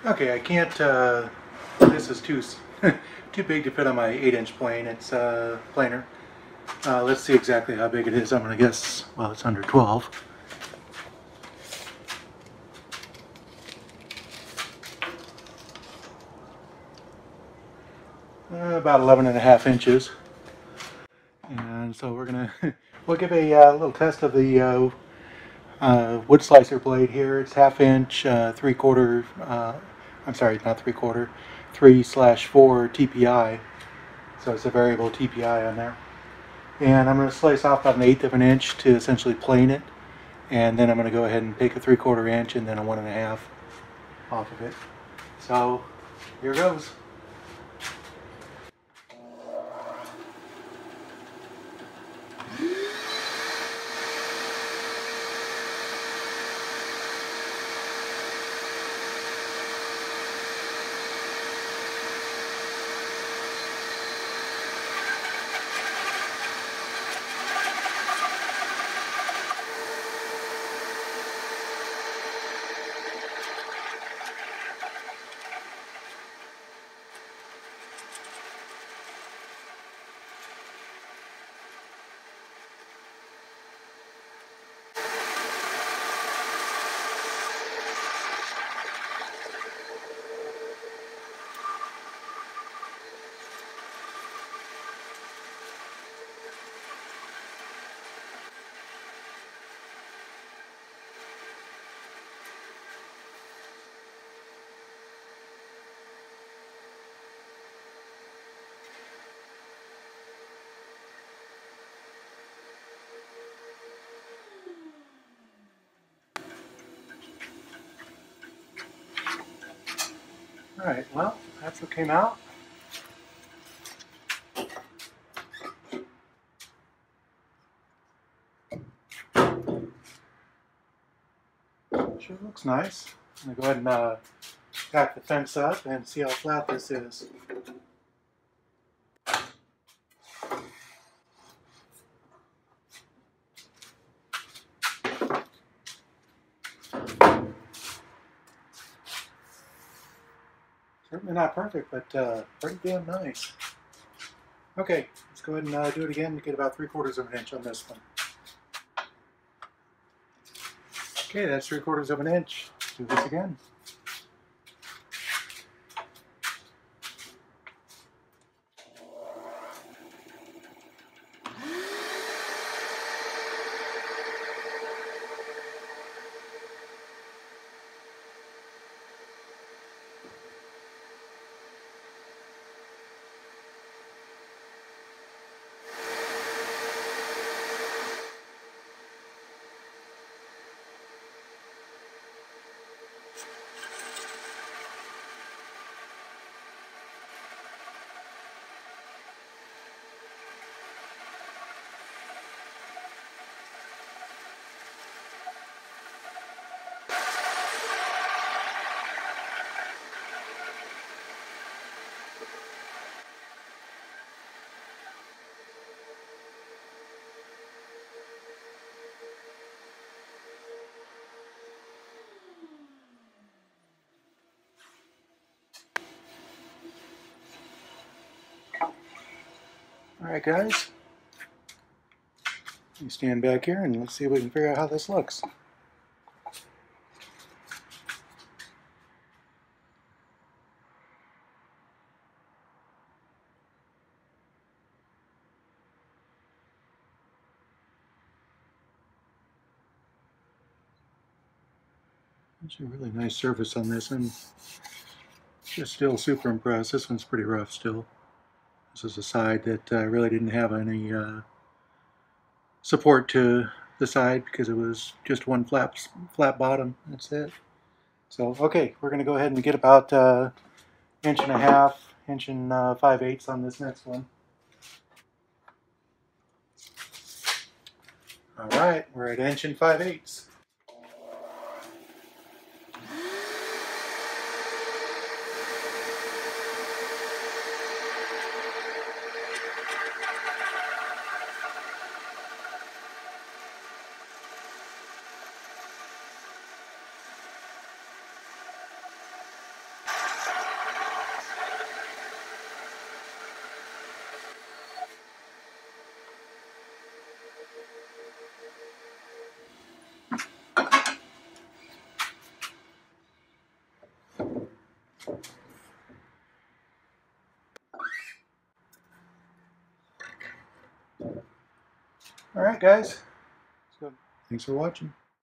Okay, I can't, this is too, too big to fit on my 8-inch plane. It's planer. Let's see exactly how big it is. I'm going to guess, well, it's under 12. About 11.5 inches. And so we're going to, we'll give a little test of the wood slicer blade here. It's 1/2 inch, 3/4, I'm sorry, not 3/4, 3/4 TPI. So it's a variable TPI on there. And I'm going to slice off about 1/8 of an inch to essentially plane it. And then I'm going to go ahead and take a 3/4 inch and then a 1.5 off of it. So here goes. Alright, well, that's what came out. Sure looks nice. I'm going to go ahead and back the fence up and see how flat this is. Certainly not perfect, but pretty damn nice. Okay, let's go ahead and do it again to get about 3/4 of an inch on this one. Okay, that's 3/4 of an inch. Let's do this again. Alright guys, you stand back here and let's see if we can figure out how this looks. There's a really nice surface on this. I'm just still super impressed. This one's pretty rough still. This is a side that really didn't have any support to the side because it was just one flat bottom. That's it. So okay, we're going to go ahead and get about 1.5 inch and 5/8 on this next one. All right, we're at 1 and 5/8. All right, guys. So thanks for watching.